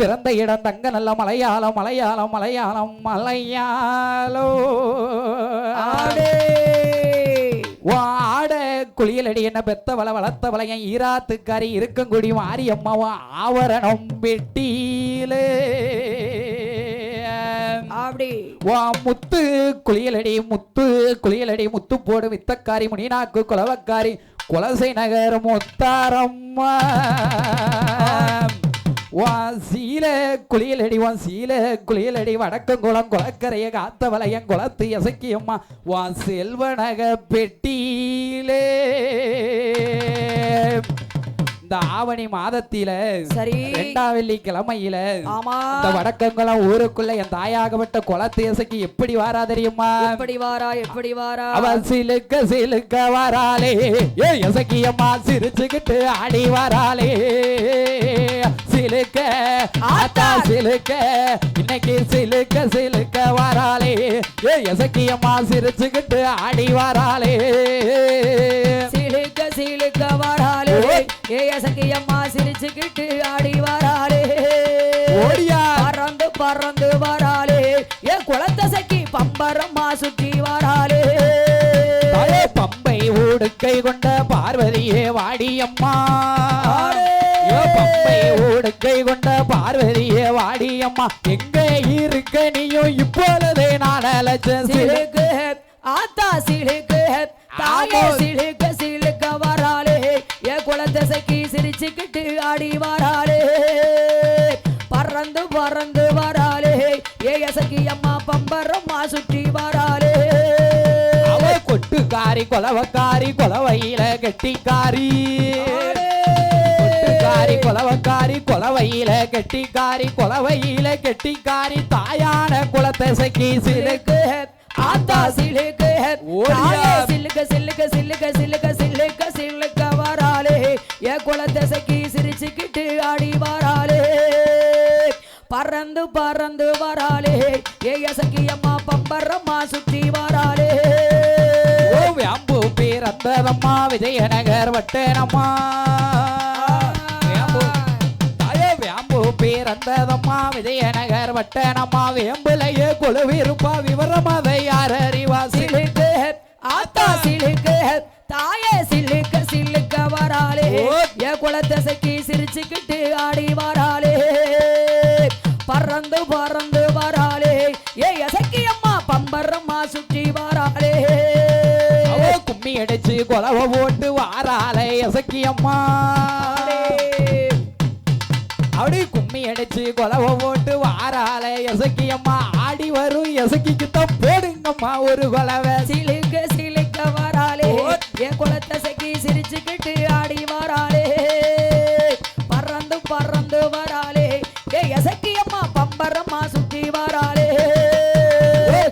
பிறந்த இடம் தங்க நல்ல மலையாளம் மலையாளம் மலையாளம் மலையாளோ ஆட குளியலடி என்ன பெத்தவள வளர்த்தவள என் ஈராத்துக்காரி இருக்கங்குடி மாரியம்மாவா ஆவரணம் வெட்டியிலே முத்து குளியலடி முத்து போடு வித்தக்காரி முனிநாக்கு குலவக்காரி குலசை நகர் முத்தாரம்மா சீல குளியலடி சீல குளியலடி வடக்கங்குளம் குளக்கரைய காத்த வளையன் குளத்து எசக்கியம்மா செல்வநக பெட்டியிலே இந்த ஆவணி மாதத்தில சரி 2ஆம் வெள்ளிக்கிழமையில இந்த வடக்கங்குளம் ஊருக்குள்ள என் தாயாகப்பட்ட குளத்து எசக்கி எப்படி வாரா தெரியுமா? எப்படி வாரா அவ சிலுக்க சிலுக்க வாராளே ஏ எசக்கியம்மா சிரிச்சுக்கிட்டு ஆடி வாராளே சிலுக்க ஆத்தா சிலுக்க இன்னைக்கு சிலுக்க சிலுக்க வாராளே ஏ எசக்கியம்மா சிரிச்சுக்கிட்டு ஆடி வாராளே சிலுக்க சிலுக்க வாராளே ஏ எசக்கியம்மா சிரிச்சுக்கிட்டு ஆடி வாராளே ஓடியா பறந்து பறந்து வாராளே ஏ குளத்தசக்கி பம்பரம்மா சுற்றி வாராளே பம்பை ஊடுக்கை கொண்ட பார்வதியே வாடியம்மா பம்பை ஊடுக்கை கொண்ட பார்வதியே வாடியம்மா எங்க இருக்க நீயும் இப்பொழுதே நான் அழைச்சேன் சிலுக்கு ஆத்தா சிலுக்கு தாயே சிலுக்க சிலுக்க வராளே ஏ குளத்தசக்கி சிரிச்சுக்கிட்டு ஆடி வராளே பறந்து பறந்து வராளே ஏ எசக்கி அம்மா பம்பரம்மா சுற்றி வராளே கொட்டுக்காரி கொலவக்காரி கொலவையில கெட்டிக்காரி கொட்டுக்காரி கொலவக்காரி கொலவையில கெட்டிக்காரி கொலவையில கெட்டிக்காரி தாயான குலத்தசக்கி சிலுக்கு ஆத்தா சிலுக்கு சில்லுக்க சில்லுக்க சில்லுக்க சில்லுக்க சில்லுக்க சில்லுக்க வராளே ஏ குலத்தசக்கி சிரிச்சுக்கிட்டு ஆடி வராளே பறந்து பறந்து வராளே ஏ எசக்கி அம்மா பம்பரம்மா சுற்றி வராளே அம்பு பேரந்ததம்மா விஜயநகர் வட்டேனம்மா வேம்பு பேரந்ததம்மா விஜயநகர் வட்டேனம்மா வேம்புலையே குழுவிருப்பா விவரம் அதை யார் அறிவா சிலுக்கு ஆத்தா சிலுக்கு தாயே சிலுக்க சிலுக்க வராளே ஏ குளத்தசக்கி சிரிச்சுக்கிட்டு ஆடி வராளே பறந்து பறந்து வராளே ஏ எசக்கி அம்மா பம்பரம்மா சுற்றி வராளே கும்மி அடிச்சு கொலவ போட்டு வாராளே எசக்கி அம்மா அப்படி கும்மி அடிச்சு கொலவ போட்டு வாராளே எசக்கி அம்மா ஆடி வரும் எசக்கிக்கு தான் போடுங்கம்மா ஒரு கொலவை சிலுக்க சிலுக்க வராளே ஏ குளத்தசக்கி சிரிச்சுக்கிட்டு ஆடி வராளே பறந்து பறந்து வராளே ஏ எசக்கி அம்மா பம்பரம்மா சுற்றி வராளே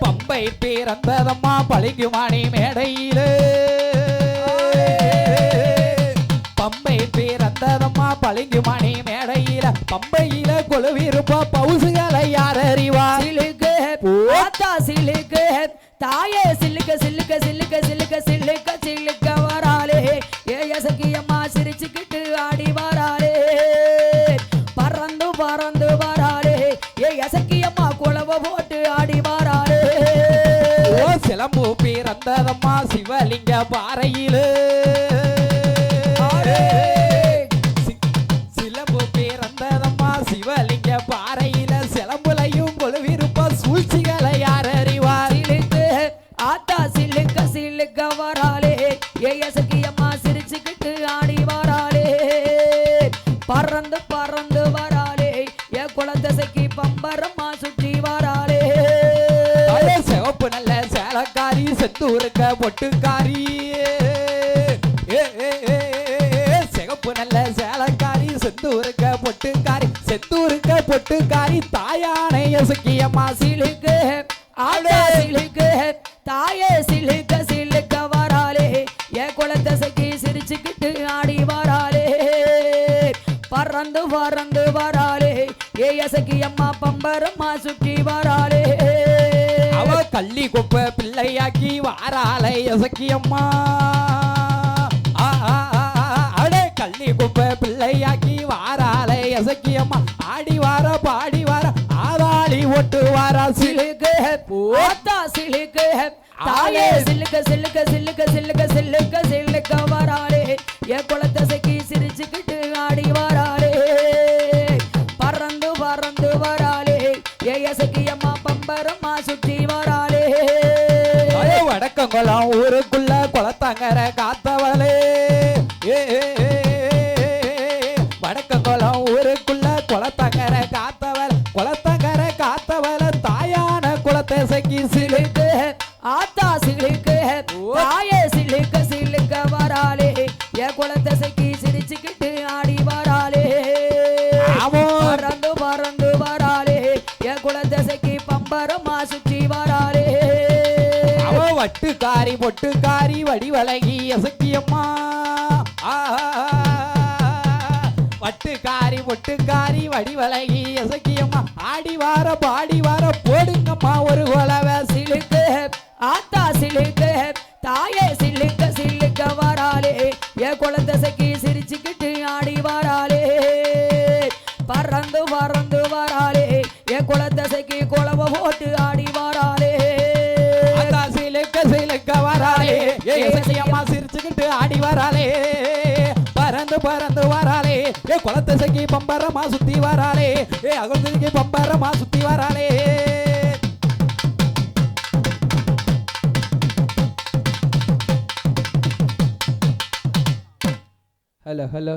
பம்பை பேரந்ததம்மா பளிங்குமணி மேடையிலே பம்பை பேரந்ததம்மா பளிங்குமணி மேடையில பம்பையில கொழுவிருப்பா பவுசுகளை யார் அறிவா சிலுக்கு ஆத்தா சிலுக்கு தாயே சிலுக்க சிலுக்க சிலுக்க சிலுக்க சிலுக்க சிலுக்க வராளே ஏ எசக்கி அம்மா சிரிச்சுக்கிட்டு ஆடி வராளே பறந்து பறந்து வராளே ஏ எசக்கி அம்மா குளவ போட்டு ஆடி வராளே சிலம்பு பேரந்ததம்மா சிவலிங்க பாறையிலே சிலம்பு பேரந்ததம்மா சிவலிங்க பாறையில சிலம்புலையும் கொழுவிருப்பா சூழ்ச்சிகளை யார் அறிவார் சிலுக்கு ஆத்தா சிலுக்க சிலுக்க வராளே ஏ எசக்கி அம்மா சிரிச்சுக்கிட்டு ஆடி வராளே பறந்து பறந்து வராளே ஏ குளத்தசக்கி பம்பரம்மா சுற்றி வராளே சிவப்பு நல்ல சேலக்காரி செத்தூருக்க பொட்டுக்காரி சிவப்பு நல்ல சேலக்காரி செத்தூருக்க பொட்டுக்காரி செத்தூருக்க பொட்டுக்காரி தாயானை எசக்கி அம்மா சிலுக்கு ஆடா சிலுக்கு தாயே சிலுக்க சிலுக்க வராளே ஏ குளத்தசக்கி சிரிச்சுக்கிட்டு ஆடி வராளே பறந்து பறந்து வராளே ஏ எசக்கி அம்மா பம்பரம்மா சுற்றி வராளே அவ கள்ளி குப்பை பிள்ளையாக்கி வாராளே எசக்கி அம்மா அடே கள்ளி குப்பை பிள்ளையாக்கி வாராளே எசக்கி அம்மா ஆடி வார தாயே சில்லுக்க சில்லுக்க சில்லுக்க சில்லுக்க சில்லுக்க சில்லுக்க வராளே என் குளத்தசைக்கு சிரிச்சுக்கிட்டு ஆடி வராளே பறந்து பறந்து வராளே ஏசக்கி அம்மா பம்பரம்மா சுற்றி வராளே வடக்கங்குளம் ஊருக்குள்ள குளத்தங்கர காத்தவளே வடக்கங்குளம் ஊருக்குள்ள குளத்தங்கர காத்தவள் குளத்தங்கர காத்தவள தாயான குளத்தசைக்கு சிலுக்கு ஆத்தா சிலுக்கு தாயே சிலுக்க சிலுக்க வராளே என் குளத்தசைக்கு சிரிச்சுக்கிட்டு ஆடி வராளே பறந்து பறந்து வராளே என் குளத்தசைக்கு பம்பரம்மா சுற்றி வராளே வட்டுக்காரி பொட்டுக்காரி வடிவழகி எசக்கியம்மா வட்டுக்காரி பொட்டுக்காரி வடிவழகி எசக்கியம்மா ஆடி வார பாடி வார போடுங்கம்மா ஒரு கொலவை சிலுக்கு ஆத்தா சிலுக்கு தாயே சிலுக்க சிலுக்க வராளே என் குளத்தசைக்கு சிரிச்சுக்கிட்டு ஆடி வராளே பறந்து பறந்து வராளே என் குளத்தசைக்கு குளவ போட்டு ஆடி வராளே சிலுக்க வராளே ஏசக்கியம்மா சிரிச்சுக்கிட்டு ஆடி வராளே பறந்து பறந்து வராளே குளத்தசைக்கு பம்பரமா சுத்தி வராளே அகலத்துக்கு பம்பரமா சுத்தி வராளே ஹலோ ஹலோ